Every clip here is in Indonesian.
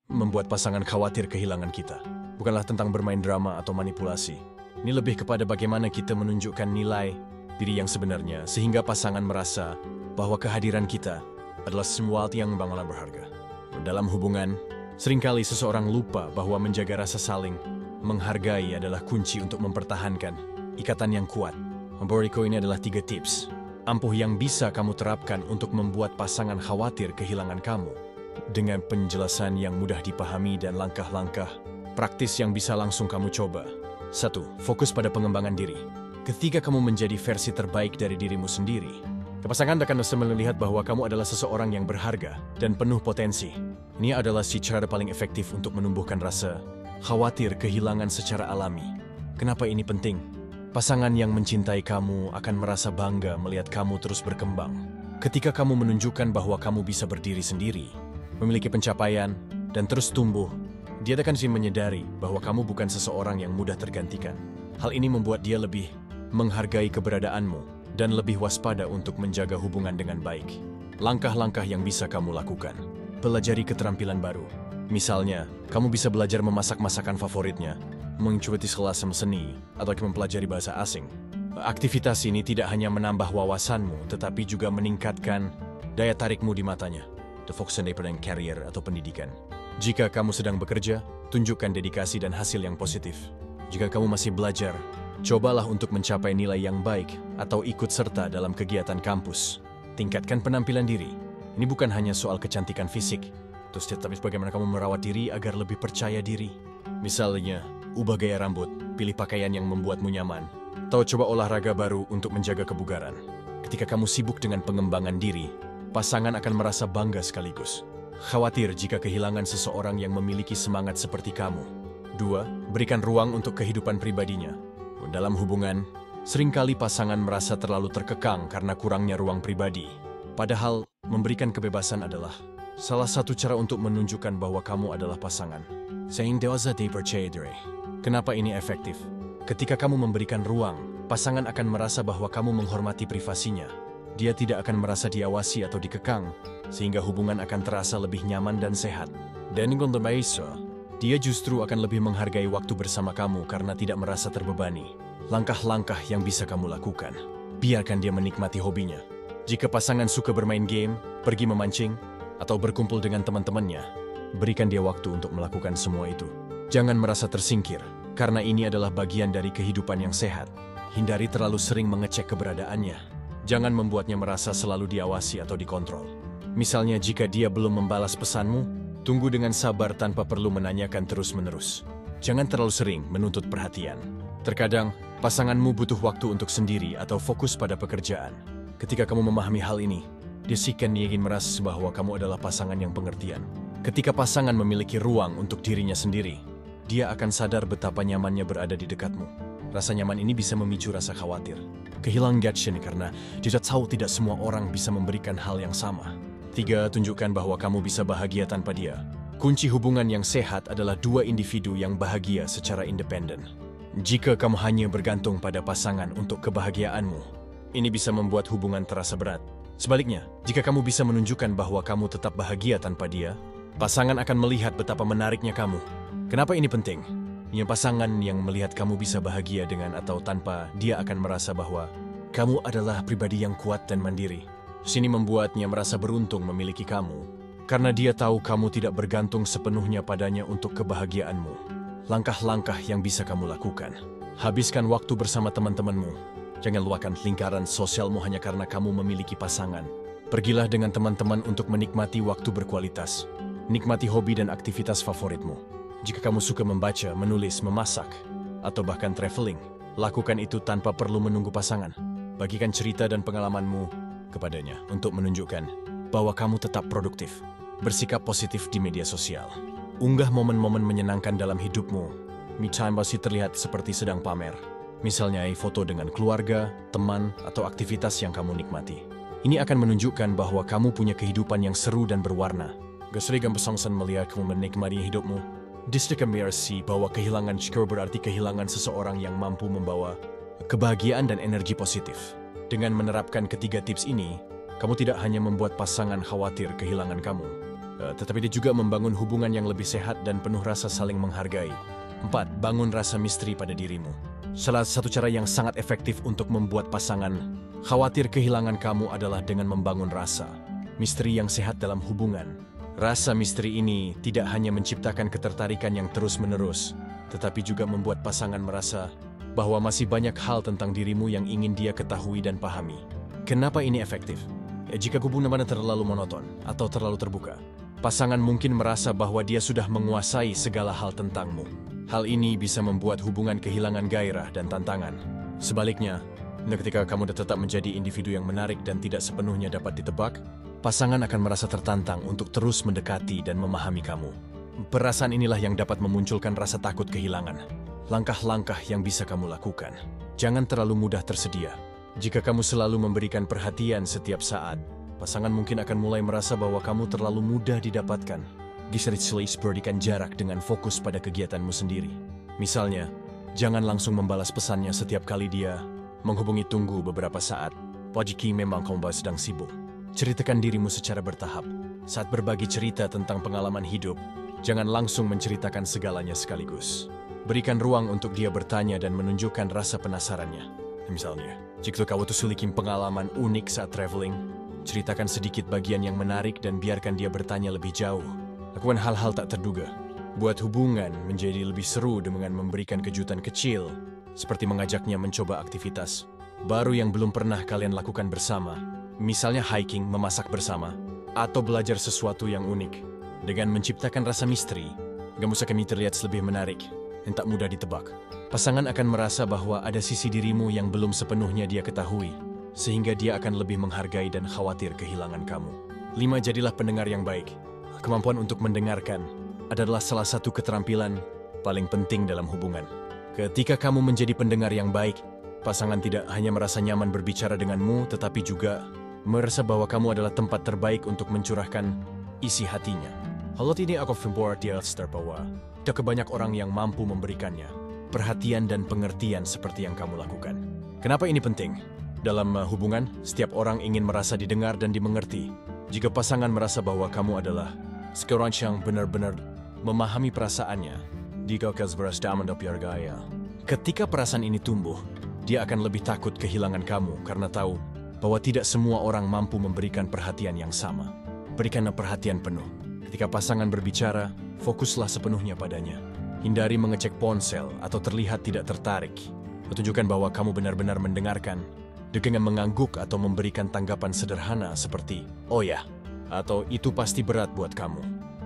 membuat pasangan khawatir kehilangan kita. Bukanlah tentang bermain drama atau manipulasi. Ini lebih kepada bagaimana kita menunjukkan nilai diri yang sebenarnya sehingga pasangan merasa bahwa kehadiran kita adalah sesuatu yang sangat berharga. Dalam hubungan, seringkali seseorang lupa bahwa menjaga rasa saling menghargai adalah kunci untuk mempertahankan ikatan yang kuat. Memberiku ini adalah 3 tips ampuh yang bisa kamu terapkan untuk membuat pasangan khawatir kehilangan kamu. Dengan penjelasan yang mudah dipahami dan langkah-langkah praktis yang bisa langsung kamu coba. 1. Fokus pada pengembangan diri. Ketika kamu menjadi versi terbaik dari dirimu sendiri, pasangan akan melihat bahwa kamu adalah seseorang yang berharga dan penuh potensi. Ini adalah cara paling efektif untuk menumbuhkan rasa khawatir kehilangan secara alami. Kenapa ini penting? Pasangan yang mencintai kamu akan merasa bangga melihat kamu terus berkembang. Ketika kamu menunjukkan bahwa kamu bisa berdiri sendiri, memiliki pencapaian, dan terus tumbuh, dia akan menyadari bahwa kamu bukan seseorang yang mudah tergantikan. Hal ini membuat dia lebih menghargai keberadaanmu dan lebih waspada untuk menjaga hubungan dengan baik. Langkah-langkah yang bisa kamu lakukan. Pelajari keterampilan baru. Misalnya, kamu bisa belajar memasak masakan favoritnya, mengikuti kelas seni, atau mempelajari bahasa asing. Aktivitas ini tidak hanya menambah wawasanmu, tetapi juga meningkatkan daya tarikmu di matanya. Fokus pada karir atau pendidikan. Jika kamu sedang bekerja, tunjukkan dedikasi dan hasil yang positif. Jika kamu masih belajar, cobalah untuk mencapai nilai yang baik atau ikut serta dalam kegiatan kampus. Tingkatkan penampilan diri. Ini bukan hanya soal kecantikan fisik, tapi bagaimana kamu merawat diri agar lebih percaya diri. Misalnya, ubah gaya rambut, pilih pakaian yang membuatmu nyaman, atau coba olahraga baru untuk menjaga kebugaran. Ketika kamu sibuk dengan pengembangan diri, pasangan akan merasa bangga sekaligus. Khawatir jika kehilangan seseorang yang memiliki semangat seperti kamu. 2. Berikan ruang untuk kehidupan pribadinya. Dalam hubungan, seringkali pasangan merasa terlalu terkekang karena kurangnya ruang pribadi. Padahal, memberikan kebebasan adalah salah satu cara untuk menunjukkan bahwa kamu adalah pasangan. Sayang dewasa dipercaya diri. Kenapa ini efektif? Ketika kamu memberikan ruang, pasangan akan merasa bahwa kamu menghormati privasinya. Dia tidak akan merasa diawasi atau dikekang, sehingga hubungan akan terasa lebih nyaman dan sehat. Dan untuk dia justru akan lebih menghargai waktu bersama kamu karena tidak merasa terbebani. Langkah-langkah yang bisa kamu lakukan. Biarkan dia menikmati hobinya. Jika pasangan suka bermain game, pergi memancing, atau berkumpul dengan teman-temannya, berikan dia waktu untuk melakukan semua itu. Jangan merasa tersingkir, karena ini adalah bagian dari kehidupan yang sehat. Hindari terlalu sering mengecek keberadaannya. Jangan membuatnya merasa selalu diawasi atau dikontrol. Misalnya jika dia belum membalas pesanmu, tunggu dengan sabar tanpa perlu menanyakan terus-menerus. Jangan terlalu sering menuntut perhatian. Terkadang, pasanganmu butuh waktu untuk sendiri atau fokus pada pekerjaan. Ketika kamu memahami hal ini, dia ingin merasa bahwa kamu adalah pasangan yang pengertian. Ketika pasangan memiliki ruang untuk dirinya sendiri, dia akan sadar betapa nyamannya berada di dekatmu. Rasa nyaman ini bisa memicu rasa khawatir. Kehilangan gatsnya karena dia tahu tidak semua orang bisa memberikan hal yang sama. 3. Tunjukkan bahwa kamu bisa bahagia tanpa dia. Kunci hubungan yang sehat adalah 2 individu yang bahagia secara independen. Jika kamu hanya bergantung pada pasangan untuk kebahagiaanmu, ini bisa membuat hubungan terasa berat. Sebaliknya, jika kamu bisa menunjukkan bahwa kamu tetap bahagia tanpa dia, pasangan akan melihat betapa menariknya kamu. Kenapa ini penting? Pasangan yang melihat kamu bisa bahagia dengan atau tanpa dia akan merasa bahwa kamu adalah pribadi yang kuat dan mandiri. Sini membuatnya merasa beruntung memiliki kamu, karena dia tahu kamu tidak bergantung sepenuhnya padanya untuk kebahagiaanmu. Langkah-langkah yang bisa kamu lakukan. Habiskan waktu bersama teman-temanmu. Jangan lupakan lingkaran sosialmu hanya karena kamu memiliki pasangan. Pergilah dengan teman-teman untuk menikmati waktu berkualitas. Nikmati hobi dan aktivitas favoritmu. Jika kamu suka membaca, menulis, memasak, atau bahkan traveling, lakukan itu tanpa perlu menunggu pasangan. Bagikan cerita dan pengalamanmu kepadanya untuk menunjukkan bahwa kamu tetap produktif. Bersikap positif di media sosial. Unggah momen-momen menyenangkan dalam hidupmu. Me time masih terlihat seperti sedang pamer. Misalnya foto dengan keluarga, teman, atau aktivitas yang kamu nikmati. Ini akan menunjukkan bahwa kamu punya kehidupan yang seru dan berwarna. Geserigan pesongsan melihat kamu menikmati hidupmu. Distika mercy bahwa kehilangan syukur berarti kehilangan seseorang yang mampu membawa kebahagiaan dan energi positif. Dengan menerapkan ketiga tips ini, kamu tidak hanya membuat pasangan khawatir kehilangan kamu, Tetapi dia juga membangun hubungan yang lebih sehat dan penuh rasa saling menghargai. 4. Bangun rasa misteri pada dirimu. Salah satu cara yang sangat efektif untuk membuat pasangan khawatir kehilangan kamu adalah dengan membangun rasa misteri yang sehat dalam hubungan. Rasa misteri ini tidak hanya menciptakan ketertarikan yang terus-menerus, tetapi juga membuat pasangan merasa bahwa masih banyak hal tentang dirimu yang ingin dia ketahui dan pahami. Kenapa ini efektif? Jika hubungan terlalu monoton atau terlalu terbuka, pasangan mungkin merasa bahwa dia sudah menguasai segala hal tentangmu. Hal ini bisa membuat hubungan kehilangan gairah dan tantangan. Sebaliknya, ketika kamu tetap menjadi individu yang menarik dan tidak sepenuhnya dapat ditebak, pasangan akan merasa tertantang untuk terus mendekati dan memahami kamu. Perasaan inilah yang dapat memunculkan rasa takut kehilangan. Langkah-langkah yang bisa kamu lakukan. Jangan terlalu mudah tersedia. Jika kamu selalu memberikan perhatian setiap saat, pasangan mungkin akan mulai merasa bahwa kamu terlalu mudah didapatkan. Berikan jarak dengan fokus pada kegiatanmu sendiri. Misalnya, jangan langsung membalas pesannya setiap kali dia menghubungi. Tunggu beberapa saat. Jika memang kamu sedang sibuk, ceritakan dirimu secara bertahap. Saat berbagi cerita tentang pengalaman hidup, jangan langsung menceritakan segalanya sekaligus. Berikan ruang untuk dia bertanya dan menunjukkan rasa penasarannya. Misalnya, jika kamu memiliki pengalaman unik saat traveling, ceritakan sedikit bagian yang menarik dan biarkan dia bertanya lebih jauh. Lakukan hal-hal tak terduga. Buat hubungan menjadi lebih seru dengan memberikan kejutan kecil, seperti mengajaknya mencoba aktivitas baru yang belum pernah kalian lakukan bersama. Misalnya hiking, memasak bersama, atau belajar sesuatu yang unik. Dengan menciptakan rasa misteri, kamu akan terlihat lebih menarik dan tak mudah ditebak. Pasangan akan merasa bahwa ada sisi dirimu yang belum sepenuhnya dia ketahui, sehingga dia akan lebih menghargai dan khawatir kehilangan kamu. 5. Jadilah pendengar yang baik. Kemampuan untuk mendengarkan adalah salah satu keterampilan paling penting dalam hubungan. Ketika kamu menjadi pendengar yang baik, pasangan tidak hanya merasa nyaman berbicara denganmu, tetapi juga merasa bahwa kamu adalah tempat terbaik untuk mencurahkan isi hatinya. Hal ini aku membuat dia terbawa. Tidak banyak orang yang mampu memberikannya perhatian dan pengertian seperti yang kamu lakukan. Kenapa ini penting? Dalam hubungan, setiap orang ingin merasa didengar dan dimengerti. Jika pasangan merasa bahwa kamu adalah seorang yang benar-benar memahami perasaannya, ketika perasaan ini tumbuh, dia akan lebih takut kehilangan kamu karena tahu bahwa tidak semua orang mampu memberikan perhatian yang sama. Berikanlah perhatian penuh. Ketika pasangan berbicara, fokuslah sepenuhnya padanya. Hindari mengecek ponsel atau terlihat tidak tertarik. Tunjukkan bahwa kamu benar-benar mendengarkan dengan mengangguk atau memberikan tanggapan sederhana seperti, "Oh ya," atau "Itu pasti berat buat kamu."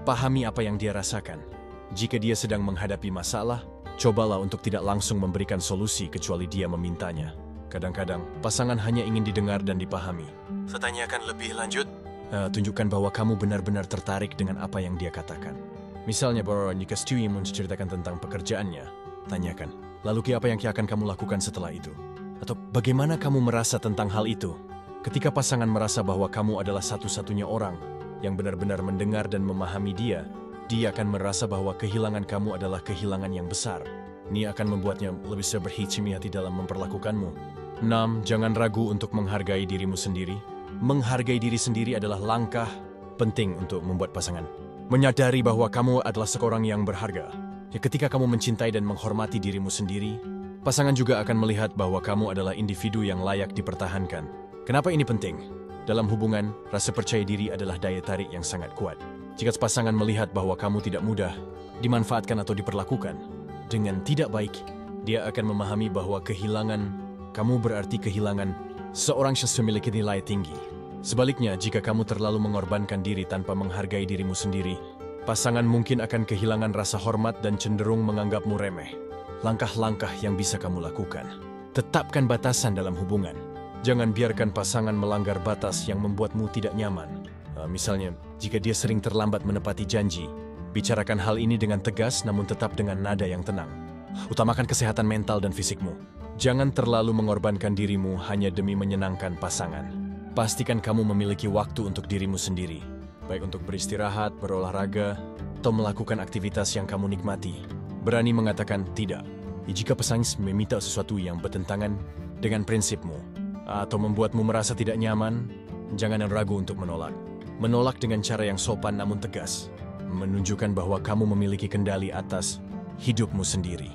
Pahami apa yang dia rasakan. Jika dia sedang menghadapi masalah, cobalah untuk tidak langsung memberikan solusi kecuali dia memintanya. Kadang-kadang, pasangan hanya ingin didengar dan dipahami. Tanyakan lebih lanjut. Tunjukkan bahwa kamu benar-benar tertarik dengan apa yang dia katakan. Misalnya, jika Stewie menceritakan tentang pekerjaannya, tanyakan, "Lalu apa yang akan kamu lakukan setelah itu?" Atau, "Bagaimana kamu merasa tentang hal itu?" Ketika pasangan merasa bahwa kamu adalah satu-satunya orang yang benar-benar mendengar dan memahami dia, dia akan merasa bahwa kehilangan kamu adalah kehilangan yang besar. Ini akan membuatnya lebih berhati-hati dalam memperlakukanmu. 6. Jangan ragu untuk menghargai dirimu sendiri. Menghargai diri sendiri adalah langkah penting untuk membuat pasangan menyadari bahwa kamu adalah seorang yang berharga. Ketika kamu mencintai dan menghormati dirimu sendiri, pasangan juga akan melihat bahwa kamu adalah individu yang layak dipertahankan. Kenapa ini penting? Dalam hubungan, rasa percaya diri adalah daya tarik yang sangat kuat. Jika pasangan melihat bahwa kamu tidak mudah dimanfaatkan atau diperlakukan dengan tidak baik, dia akan memahami bahwa kehilangan kamu berarti kehilangan seorang yang memiliki nilai tinggi. Sebaliknya, jika kamu terlalu mengorbankan diri tanpa menghargai dirimu sendiri, pasangan mungkin akan kehilangan rasa hormat dan cenderung menganggapmu remeh. Langkah-langkah yang bisa kamu lakukan. Tetapkan batasan dalam hubungan. Jangan biarkan pasangan melanggar batas yang membuatmu tidak nyaman. Misalnya, jika dia sering terlambat menepati janji, bicarakan hal ini dengan tegas namun tetap dengan nada yang tenang. Utamakan kesehatan mental dan fisikmu. Jangan terlalu mengorbankan dirimu hanya demi menyenangkan pasangan. Pastikan kamu memiliki waktu untuk dirimu sendiri, baik untuk beristirahat, berolahraga, atau melakukan aktivitas yang kamu nikmati. Berani mengatakan tidak. Jika pasangan meminta sesuatu yang bertentangan dengan prinsipmu, atau membuatmu merasa tidak nyaman, jangan ragu untuk menolak. Menolak dengan cara yang sopan namun tegas. Menunjukkan bahwa kamu memiliki kendali atas hidupmu sendiri.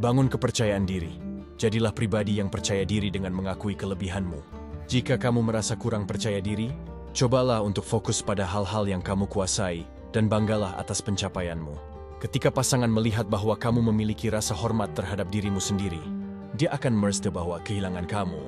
Bangun kepercayaan diri. Jadilah pribadi yang percaya diri dengan mengakui kelebihanmu. Jika kamu merasa kurang percaya diri, cobalah untuk fokus pada hal-hal yang kamu kuasai dan banggalah atas pencapaianmu. Ketika pasangan melihat bahwa kamu memiliki rasa hormat terhadap dirimu sendiri, dia akan merasa bahwa kehilangan kamu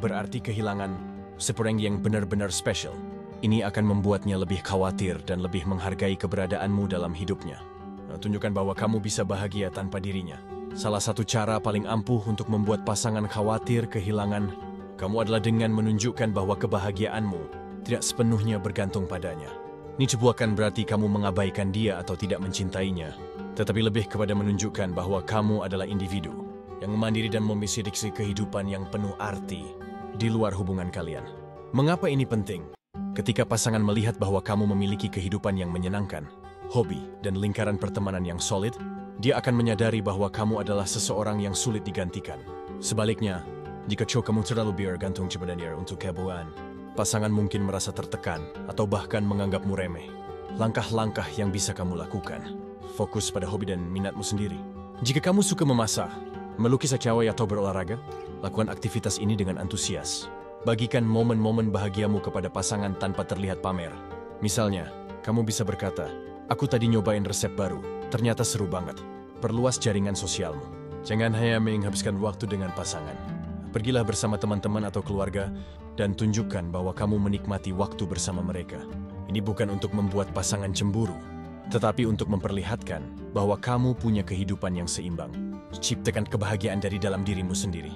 berarti kehilangan seseorang yang benar-benar spesial. Ini akan membuatnya lebih khawatir dan lebih menghargai keberadaanmu dalam hidupnya. Tunjukkan bahwa kamu bisa bahagia tanpa dirinya. Salah satu cara paling ampuh untuk membuat pasangan khawatir kehilangan kamu adalah dengan menunjukkan bahwa kebahagiaanmu tidak sepenuhnya bergantung padanya. Ini bukan berarti kamu mengabaikan dia atau tidak mencintainya, tetapi lebih kepada menunjukkan bahwa kamu adalah individu yang mandiri dan memiliki kehidupan yang penuh arti di luar hubungan kalian. Mengapa ini penting? Ketika pasangan melihat bahwa kamu memiliki kehidupan yang menyenangkan, hobi, dan lingkaran pertemanan yang solid, dia akan menyadari bahwa kamu adalah seseorang yang sulit digantikan. Sebaliknya, jika kamu terlalu bergantung kepada dia untuk kebahagiaan, pasangan mungkin merasa tertekan atau bahkan menganggapmu remeh. Langkah-langkah yang bisa kamu lakukan. Fokus pada hobi dan minatmu sendiri. Jika kamu suka memasak, melukis atau berolahraga, lakukan aktivitas ini dengan antusias. Bagikan momen-momen bahagiamu kepada pasangan tanpa terlihat pamer. Misalnya, kamu bisa berkata, "Aku tadi nyobain resep baru, ternyata seru banget." Perluas jaringan sosialmu. Jangan hanya menghabiskan waktu dengan pasangan. Pergilah bersama teman-teman atau keluarga dan tunjukkan bahwa kamu menikmati waktu bersama mereka. Ini bukan untuk membuat pasangan cemburu, tetapi untuk memperlihatkan bahwa kamu punya kehidupan yang seimbang. Ciptakan kebahagiaan dari dalam dirimu sendiri.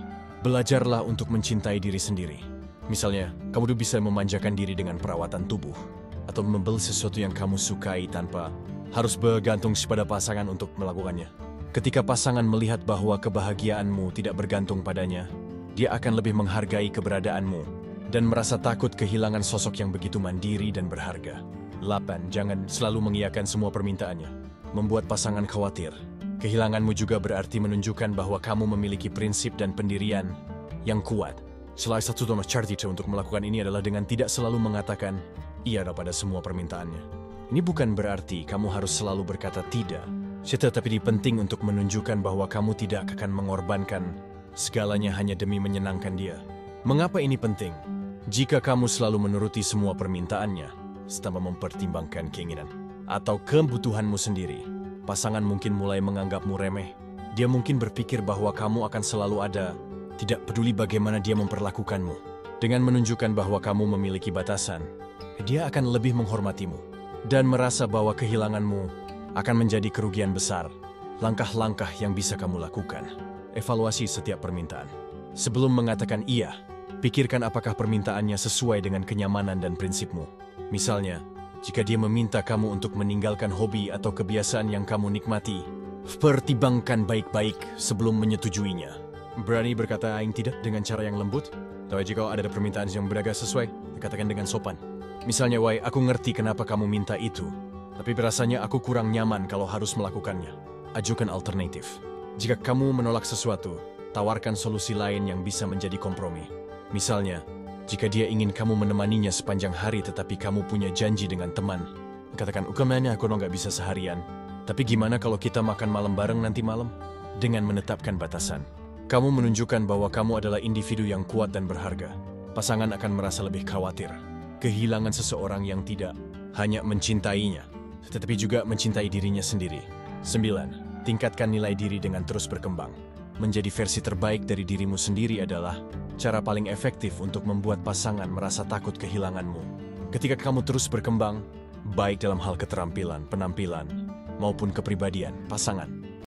Belajarlah untuk mencintai diri sendiri. Misalnya, kamu bisa memanjakan diri dengan perawatan tubuh, atau membeli sesuatu yang kamu sukai tanpa harus bergantung pada pasangan untuk melakukannya. Ketika pasangan melihat bahwa kebahagiaanmu tidak bergantung padanya, dia akan lebih menghargai keberadaanmu dan merasa takut kehilangan sosok yang begitu mandiri dan berharga. 8. Jangan selalu mengiyakan semua permintaannya. Membuat pasangan khawatir. Kehilanganmu juga berarti menunjukkan bahwa kamu memiliki prinsip dan pendirian yang kuat. Salah satu cara untuk melakukan ini adalah dengan tidak selalu mengatakan iya pada semua permintaannya. Ini bukan berarti kamu harus selalu berkata tidak, tetapi penting untuk menunjukkan bahwa kamu tidak akan mengorbankan segalanya hanya demi menyenangkan dia. Mengapa ini penting? Jika kamu selalu menuruti semua permintaannya, tanpa mempertimbangkan keinginan atau kebutuhanmu sendiri, pasangan mungkin mulai menganggapmu remeh. Dia mungkin berpikir bahwa kamu akan selalu ada, tidak peduli bagaimana dia memperlakukanmu. Dengan menunjukkan bahwa kamu memiliki batasan, dia akan lebih menghormatimu dan merasa bahwa kehilanganmu akan menjadi kerugian besar. Langkah-langkah yang bisa kamu lakukan. Evaluasi setiap permintaan. Sebelum mengatakan iya, pikirkan apakah permintaannya sesuai dengan kenyamanan dan prinsipmu. Misalnya, jika dia meminta kamu untuk meninggalkan hobi atau kebiasaan yang kamu nikmati, pertimbangkan baik-baik sebelum menyetujuinya. Berani berkata aing tidak dengan cara yang lembut, atau jika ada permintaan yang beragak sesuai, katakan dengan sopan. Misalnya, "Wai, aku ngerti kenapa kamu minta itu, tapi rasanya aku kurang nyaman kalau harus melakukannya." Ajukan alternatif. Jika kamu menolak sesuatu, tawarkan solusi lain yang bisa menjadi kompromi. Misalnya, jika dia ingin kamu menemaninya sepanjang hari tetapi kamu punya janji dengan teman, katakan, "Ukamanya aku nggak bisa seharian, tapi gimana kalau kita makan malam bareng nanti malam?" Dengan menetapkan batasan, kamu menunjukkan bahwa kamu adalah individu yang kuat dan berharga. Pasangan akan merasa lebih khawatir kehilangan seseorang yang tidak hanya mencintainya, tetapi juga mencintai dirinya sendiri. 9. Tingkatkan nilai diri dengan terus berkembang. Menjadi versi terbaik dari dirimu sendiri adalah cara paling efektif untuk membuat pasangan merasa takut kehilanganmu. Ketika kamu terus berkembang, baik dalam hal keterampilan, penampilan, maupun kepribadian pasangan,